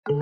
Hi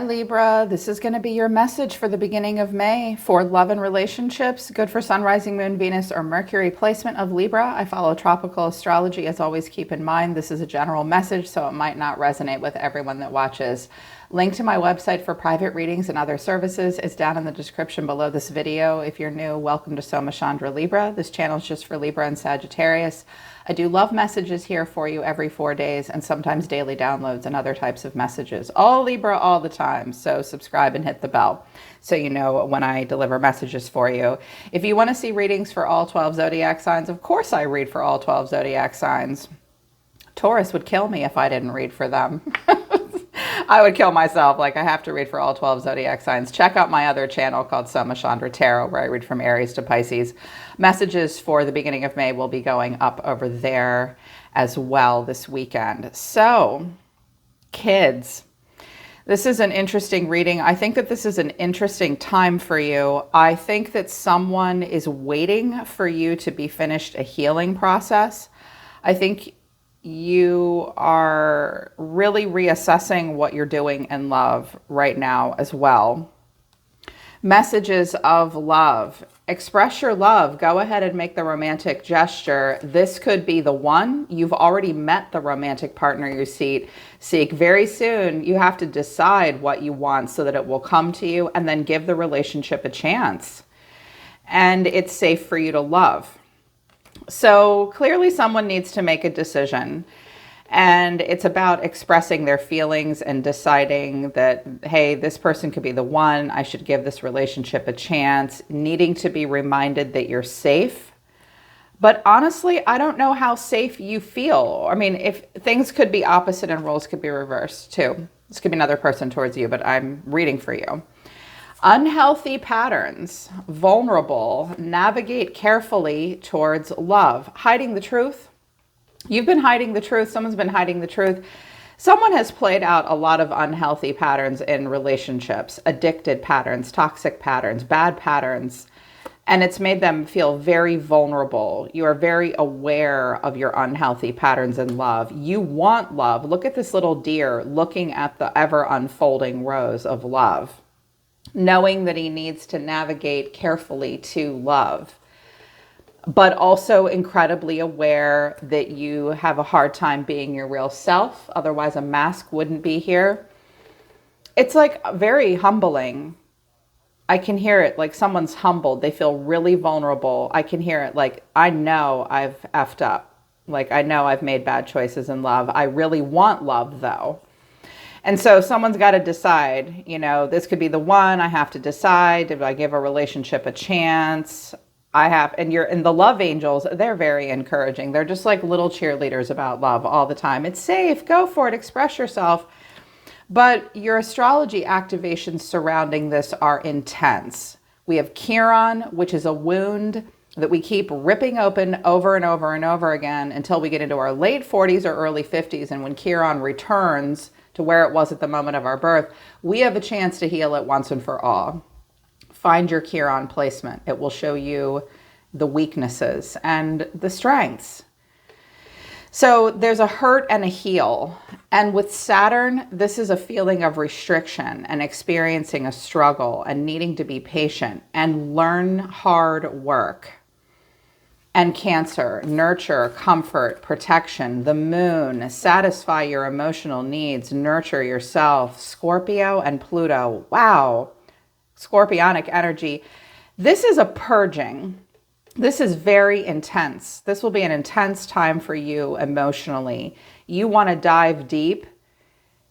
Libra, this is going to be your message for the beginning of May for love and relationships. Good for Sun, Rising, Moon, Venus, or Mercury placement of Libra. I follow tropical astrology. As always, keep in mind this is a general message, so it might not resonate with everyone that watches. Link to my website for private readings and other services is down in the description below this video. If you're new, welcome to Soma Chandra Libra. This channel is just for Libra and Sagittarius. I do love messages here for you every 4 days and sometimes daily downloads and other types of messages. All Libra all the time. So subscribe and hit the bell so you know when I deliver messages for you. If you want to see readings for all 12 zodiac signs, of course I read for all 12 zodiac signs. Taurus would kill me if I didn't read for them. I would kill myself. Like, I have to read for all 12 zodiac signs. Check out my other channel called Soma Chandra Tarot, where I read from Aries to Pisces. Messages for the beginning of May will be going up over there as well this weekend. So, kids, this is an interesting reading. I think that this is an interesting time for you. I think that someone is waiting for you to be finished a healing process. I think you are really reassessing what you're doing in love right now as well. Messages of love. Express your love. Go ahead and make the romantic gesture. This could be the one. You've already met the romantic partner you seek. Very soon, you have to decide what you want so that it will come to you, and then give the relationship a chance. And it's safe for you to love. So clearly someone needs to make a decision, and it's about expressing their feelings and deciding that, hey, this person could be the one. I should give this relationship a chance, needing to be reminded that you're safe. But honestly, I don't know how safe you feel. I mean, if things could be opposite and roles could be reversed too. This could be another person towards you, but I'm reading for you. Unhealthy patterns, vulnerable, navigate carefully towards love. Hiding the truth. You've been hiding the truth. Someone's been hiding the truth. Someone has played out a lot of unhealthy patterns in relationships, addicted patterns, toxic patterns, bad patterns, and it's made them feel very vulnerable. You are very aware of your unhealthy patterns in love. You want love. Look at this little deer looking at the ever unfolding rose of love, knowing that he needs to navigate carefully to love, but also incredibly aware that you have a hard time being your real self. Otherwise, a mask wouldn't be here. It's like very humbling. I can hear it, like someone's humbled. They feel really vulnerable. I can hear it like, I know I've effed up. Like, I know I've made bad choices in love. I really want love though. And so someone's got to decide, you know, this could be the one. I have to decide. Do I give a relationship a chance? And the love angels, they're very encouraging. They're just like little cheerleaders about love all the time. It's safe. Go for it. Express yourself. But your astrology activations surrounding this are intense. We have Chiron, which is a wound that we keep ripping open over and over and over again until we get into our late 40s or early 50s. And when Chiron returns to where it was at the moment of our birth, we have a chance to heal it once and for all. Find your Chiron placement. It will show you the weaknesses and the strengths. So there's a hurt and a heal. And with Saturn, this is a feeling of restriction and experiencing a struggle and needing to be patient and learn hard work. And Cancer, nurture, comfort, protection. The Moon, satisfy your emotional needs, nurture yourself. Scorpio and Pluto, wow, scorpionic energy. This is a purging. This is very intense. This will be an intense time for you emotionally. You want to dive deep.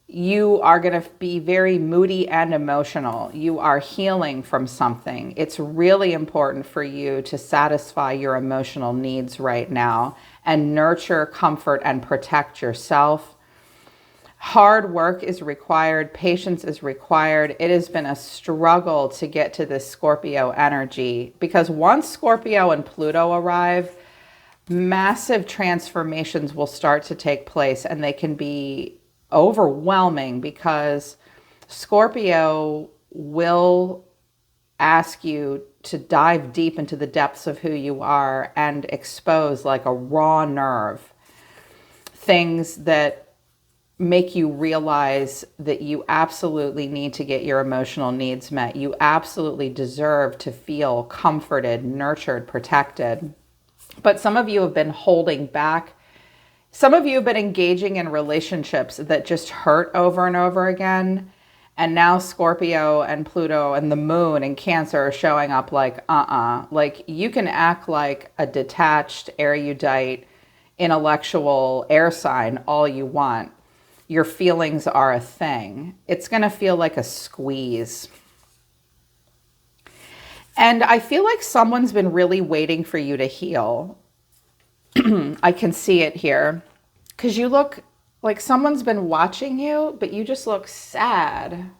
You are going to be very moody and emotional. You are healing from something. It's really important for you to satisfy your emotional needs right now and nurture, comfort, and protect yourself. Hard work is required. Patience is required. It has been a struggle to get to this Scorpio energy because once Scorpio and Pluto arrive, massive transformations will start to take place, and they can be overwhelming because Scorpio will ask you to dive deep into the depths of who you are and expose like a raw nerve things that make you realize that you absolutely need to get your emotional needs met. You absolutely deserve to feel comforted, nurtured, protected. But some of you have been holding back. Some of you have been engaging in relationships that just hurt over and over again. And now Scorpio and Pluto and the moon and Cancer are showing up like, like you can act like a detached, erudite, intellectual air sign all you want. Your feelings are a thing. It's going to feel like a squeeze. And I feel like someone's been really waiting for you to heal. I can see it here. Because you look like someone's been watching you, but you just look sad.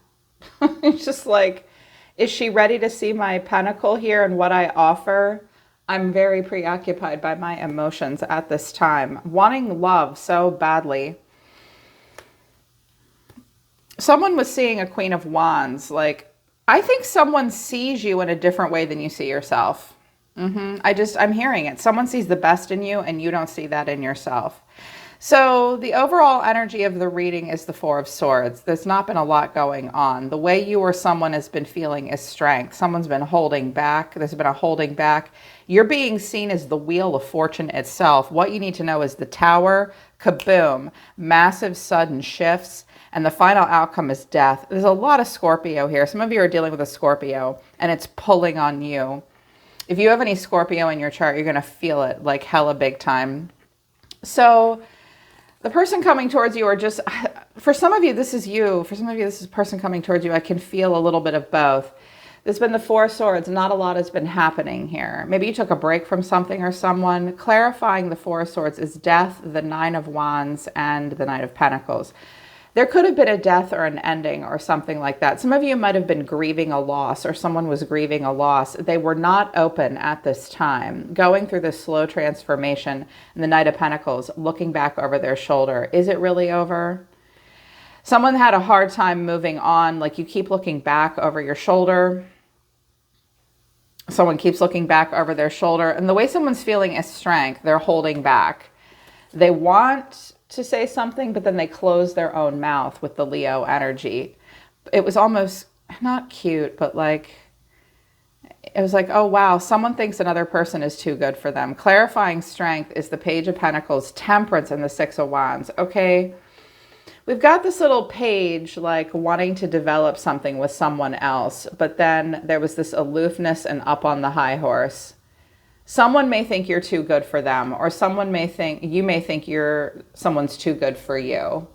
It's just like, is she ready to see my pentacle here and what I offer? I'm very preoccupied by my emotions at this time. Wanting love so badly. Someone was seeing a Queen of Wands. Like, I think someone sees you in a different way than you see yourself. I'm hearing it. Someone sees the best in you and you don't see that in yourself. So the overall energy of the reading is the Four of Swords. There's not been a lot going on. The way you or someone has been feeling is strength. Someone's been holding back. There's been a holding back. You're being seen as the Wheel of Fortune itself. What you need to know is the Tower, kaboom, massive sudden shifts, and the final outcome is death. There's a lot of Scorpio here. Some of you are dealing with a Scorpio, and it's pulling on you. If you have any Scorpio in your chart, you're going to feel it like hella big time. So the person coming towards you, or just, for some of you, this is you. For some of you, this is a person coming towards you. I can feel a little bit of both. There's been the Four of Swords. Not a lot has been happening here. Maybe you took a break from something or someone. Clarifying the Four of Swords is death, the Nine of Wands, and the Knight of Pentacles. There could have been a death or an ending or something like that. Some of you might have been grieving a loss, or someone was grieving a loss. They were not open at this time, going through this slow transformation. And the Knight of Pentacles, looking back over their shoulder. Is it really over? Someone had a hard time moving on, like you keep looking back over your shoulder. Someone keeps looking back over their shoulder. And the way someone's feeling is strength. They're holding back. They want to say something, but then they close their own mouth with the Leo energy. It was almost not cute, but like, it was like, oh wow, someone thinks another person is too good for them. Clarifying strength is the Page of Pentacles, Temperance, and the Six of Wands. Okay, we've got this little page like wanting to develop something with someone else, but then there was this aloofness and up on the high horse. Someone may think you're too good for them, or someone may think, you may think someone's too good for you.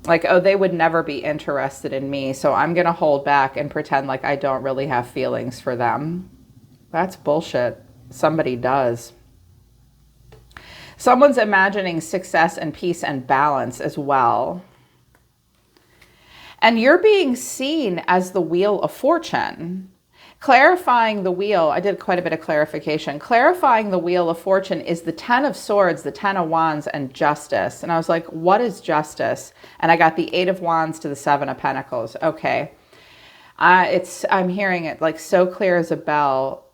Like, oh, they would never be interested in me, so I'm going to hold back and pretend like I don't really have feelings for them. That's bullshit. Somebody does. Someone's imagining success and peace and balance as well. And you're being seen as the Wheel of Fortune. Clarifying the wheel, I did quite a bit of clarification. Clarifying the Wheel of Fortune is the Ten of Swords, the Ten of Wands, and Justice. And I was like, what is justice? And I got the Eight of Wands to the Seven of Pentacles. Okay. I'm hearing it like so clear as a bell.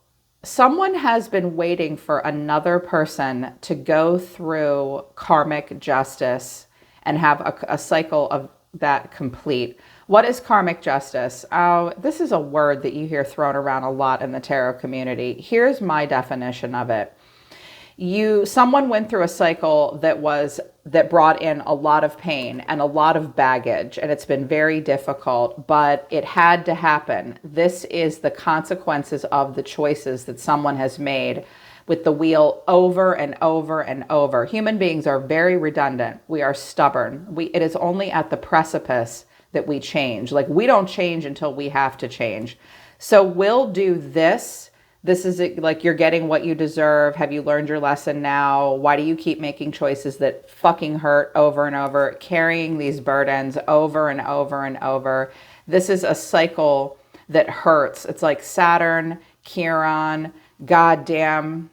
Someone has been waiting for another person to go through karmic justice and have a cycle of that complete. What is karmic justice? Oh, this is a word that you hear thrown around a lot in the tarot community. Here's my definition of it. Someone went through a cycle that brought in a lot of pain and a lot of baggage, and it's been very difficult, but it had to happen. This is the consequences of the choices that someone has made with the wheel over and over and over. Human beings are very redundant. We are stubborn. It is only at the precipice that we change. Like, we don't change until we have to change. So we'll do this. This is it, like, you're getting what you deserve. Have you learned your lesson now? Why do you keep making choices that fucking hurt over and over, carrying these burdens over and over and over? This is a cycle that hurts. It's like Saturn, Chiron, goddamn.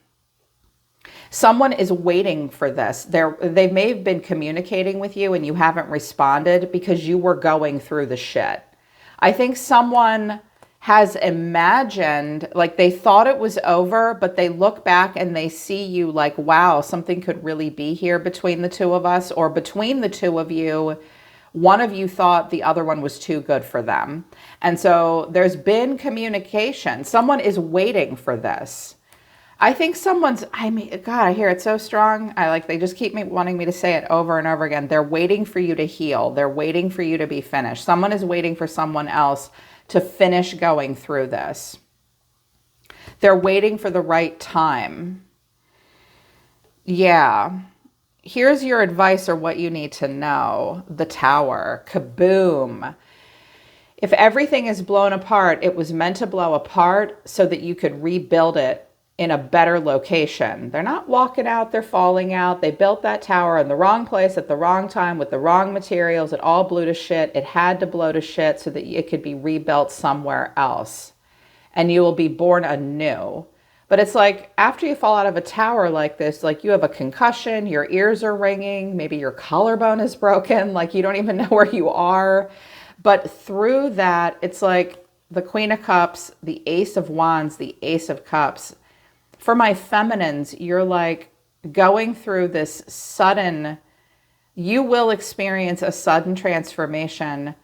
Someone is waiting for this. They may have been communicating with you and you haven't responded because you were going through the shit. I think someone has imagined, like they thought it was over, but they look back and they see you like, wow, something could really be here between the two of us, or between the two of you, one of you thought the other one was too good for them. And so there's been communication. Someone is waiting for this. I think God, I hear it so strong. They just keep wanting me to say it over and over again. They're waiting for you to heal. They're waiting for you to be finished. Someone is waiting for someone else to finish going through this. They're waiting for the right time. Yeah. Here's your advice or what you need to know. The Tower. Kaboom. If everything is blown apart, it was meant to blow apart so that you could rebuild it in a better location. They're not walking out, they're falling out. They built that tower in the wrong place at the wrong time with the wrong materials. It all blew to shit. It had to blow to shit so that it could be rebuilt somewhere else. And you will be born anew. But it's like after you fall out of a tower like this, like you have a concussion, your ears are ringing, maybe your collarbone is broken, like you don't even know where you are. But through that, it's like the Queen of Cups, the Ace of Wands, the Ace of Cups. For my feminines, you're like going through this sudden, you will experience a sudden transformation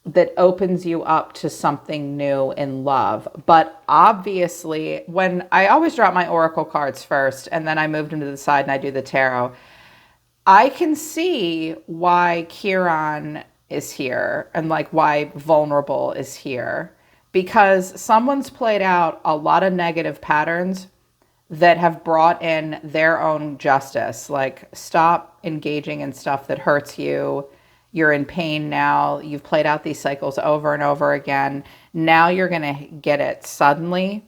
that opens you up to something new in love. But obviously, when I always drop my oracle cards first, and then I move them to the side and I do the tarot, I can see why Chiron is here and like why vulnerable is here, because someone's played out a lot of negative patterns that have brought in their own justice. Like, stop engaging in stuff that hurts you. You're in pain now. You've played out these cycles over and over again. Now you're going to get it suddenly,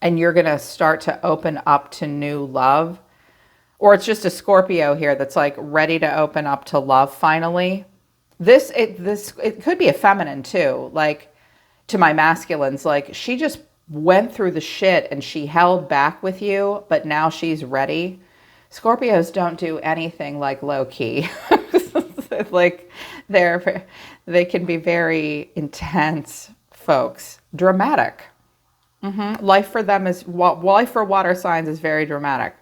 and you're going to start to open up to new love. Or it's just a Scorpio here that's like ready to open up to love finally. It could be a feminine too. Like, to my masculines, like she just went through the shit and she held back with you, but now she's ready. Scorpios don't do anything like low key. Like they can be very intense folks, dramatic. Life for them life for water signs is very dramatic.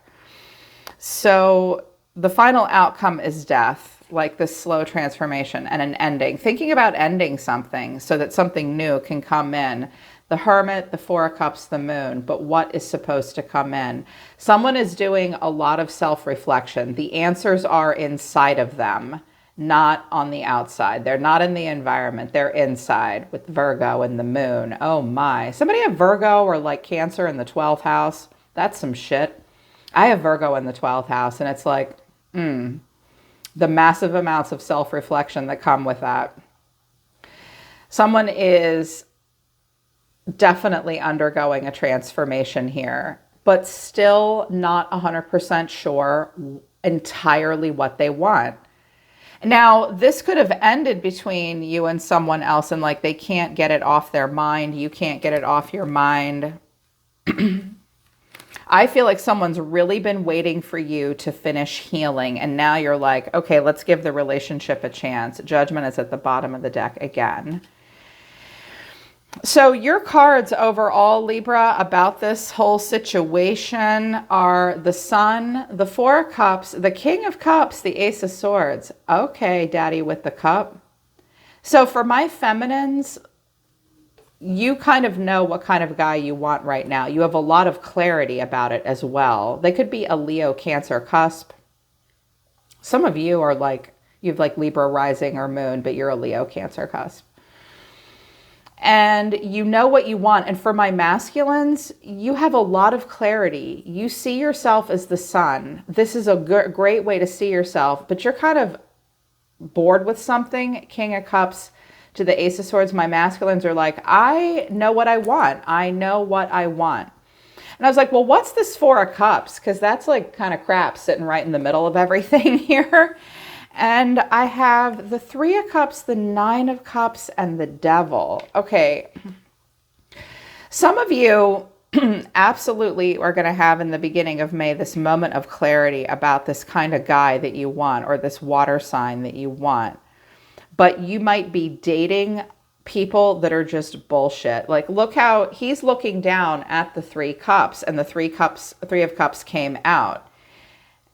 So the final outcome is death, like this slow transformation and an ending. Thinking about ending something so that something new can come in. The Hermit, the Four of Cups, the Moon, but what is supposed to come in? Someone is doing a lot of self-reflection. The answers are inside of them, not on the outside. They're not in the environment. They're inside with Virgo and the Moon. Oh my. Somebody have Virgo or like Cancer in the 12th house? That's some shit. I have Virgo in the 12th house, and it's like, the massive amounts of self-reflection that come with that. Someone is definitely undergoing a transformation here, but still not 100% sure entirely what they want. Now, this could have ended between you and someone else, and like they can't get it off their mind. You can't get it off your mind. I feel like someone's really been waiting for you to finish healing, and now you're like, okay, let's give the relationship a chance. Judgment is at the bottom of the deck again. So your cards overall, Libra, about this whole situation are the Sun, the Four of Cups, the King of Cups, the Ace of Swords. Okay, Daddy with the cup. So for my feminines, you kind of know what kind of guy you want right now. You have a lot of clarity about it as well. They could be a Leo, Cancer cusp. Some of you are like, you have like Libra rising or moon, but you're a Leo, Cancer cusp. And you know what you want. And for my masculines, you have a lot of clarity. You see yourself as the sun. This is a great way to see yourself, but you're kind of bored with something. King of Cups to the Ace of Swords. My masculines are like, I know what I want. I know what I want. And I was like, well, what's this Four of Cups? Because that's like kind of crap sitting right in the middle of everything here. And I have the Three of Cups, the Nine of Cups, and the Devil. Okay. Some of you absolutely are going to have in the beginning of May this moment of clarity about this kind of guy that you want, or this water sign that you want. But you might be dating people that are just bullshit. Like, look how he's looking down at the three cups, and the three of cups came out.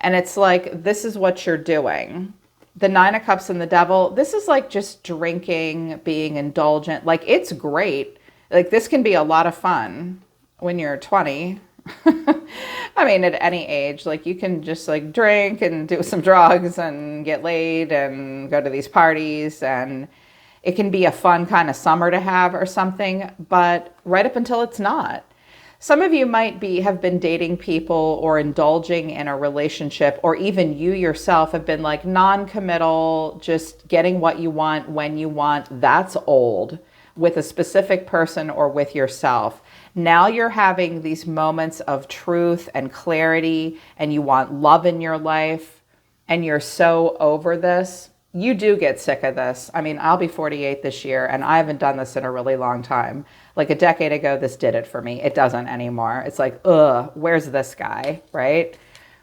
And it's like, this is what you're doing. The Nine of Cups and the Devil, this is like just drinking, being indulgent. Like, it's great. Like, this can be a lot of fun when you're 20. I mean, at any age, like, you can just like drink and do some drugs and get laid and go to these parties, and it can be a fun kind of summer to have or something, but right up until it's not. Some of you might have been dating people or indulging in a relationship, or even you yourself have been like non-committal, just getting what you want when you want. That's old, with a specific person or with yourself. Now you're having these moments of truth and clarity, and you want love in your life, and you're so over this. You do get sick of this. I mean, I'll be 48 this year, and I haven't done this in a really long time. Like a decade ago, this did it for me. It doesn't anymore. It's like, ugh, where's this guy, right?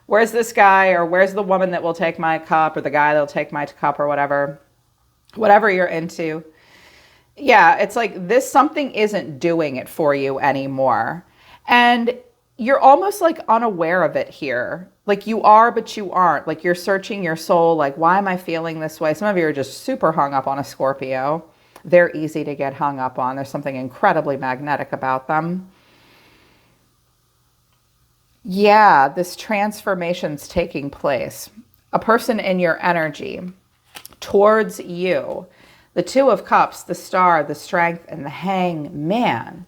Where's this guy, or where's the woman that will take my cup, or the guy that'll take my cup, or whatever you're into. Yeah, it's like this, something isn't doing it for you anymore. And you're almost like unaware of it here. Like you are, but you aren't. Like you're searching your soul, like, why am I feeling this way? Some of you are just super hung up on a Scorpio. They're easy to get hung up on. There's something incredibly magnetic about them. Yeah, this transformation's taking place. A person in your energy towards you. The Two of Cups, the Star, the Strength, and the Hangman.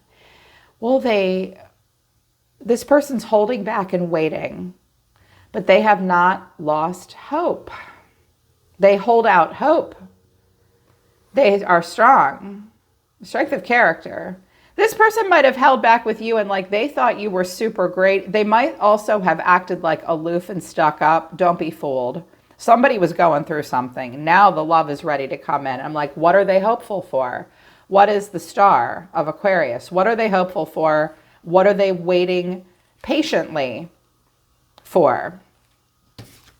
Well, this person's holding back and waiting, but they have not lost hope. They hold out hope. They are strong. Strength of character. This person might have held back with you and like they thought you were super great. They might also have acted like aloof and stuck up. Don't be fooled. Somebody was going through something. Now the love is ready to come in. I'm like, what are they hopeful for? What is the Star of Aquarius? What are they hopeful for? What are they waiting patiently for?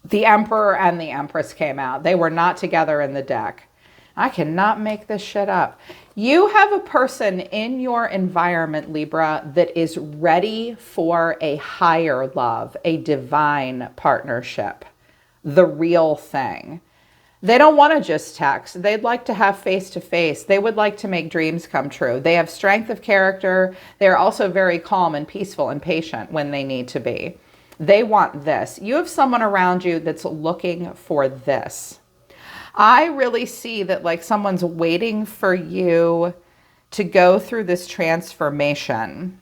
The Emperor and the Empress came out. They were not together in the deck. I cannot make this shit up. You have a person in your environment, Libra, that is ready for a higher love, a divine partnership, the real thing. They don't want to just text. They'd like to have face-to-face. They would like to make dreams come true. They have strength of character. They're also very calm and peaceful and patient when they need to be. They want this. You have someone around you that's looking for this. I really see that like someone's waiting for you to go through this transformation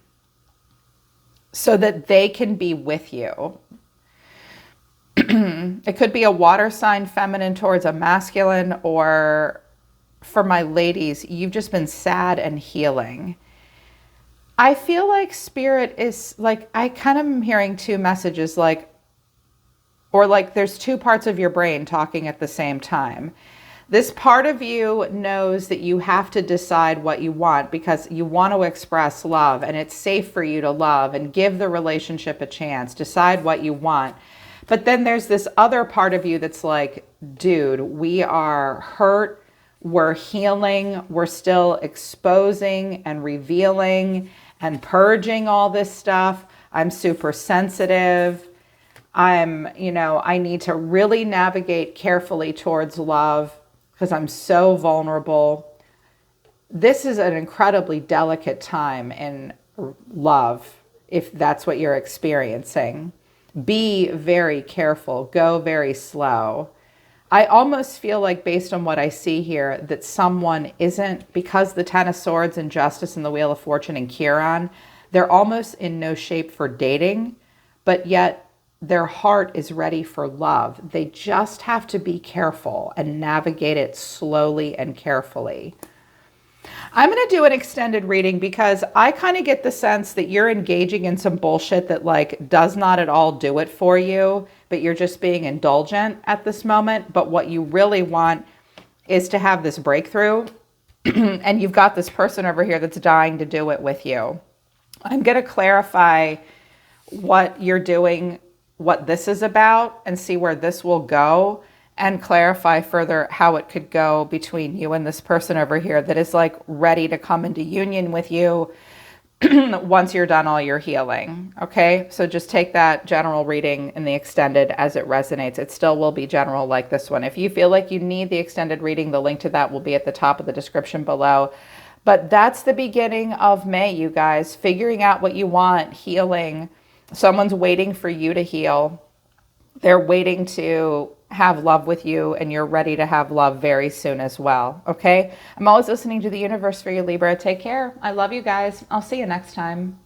so that they can be with you. It could be a water sign, feminine towards a masculine, or for my ladies, you've just been sad and healing. I feel like spirit is like, I kind of am hearing two messages, like, or like there's two parts of your brain talking at the same time. This part of you knows that you have to decide what you want because you want to express love and it's safe for you to love and give the relationship a chance, decide what you want. But then there's this other part of you that's like, dude, we are hurt, we're healing, we're still exposing and revealing and purging all this stuff. I'm super sensitive. I need to really navigate carefully towards love because I'm so vulnerable. This is an incredibly delicate time in love, if that's what you're experiencing. Be very careful. Go very slow. I almost feel like, based on what I see here, that someone isn't, because the Ten of Swords and Justice and the Wheel of Fortune and Chiron, they're almost in no shape for dating, but yet their heart is ready for love. They just have to be careful and navigate it slowly and carefully. I'm going to do an extended reading because I kind of get the sense that you're engaging in some bullshit that like does not at all do it for you, but you're just being indulgent at this moment. But what you really want is to have this breakthrough and you've got this person over here that's dying to do it with you. I'm going to clarify what you're doing, what this is about, and see where this will go. and clarify further how it could go between you and this person over here that is like ready to come into union with you once you're done all your healing. Okay, so just take that general reading and the extended as it resonates. It still will be general like this one. If you feel like you need the extended reading, the link to that will be at the top of the description below. But that's the beginning of May, you guys. Figuring out what you want, healing. Someone's waiting for you to heal. They're waiting to have love with you, and you're ready to have love very soon as well. Okay? I'm always listening to the universe for you, Libra. Take care. I love you guys. I'll see you next time.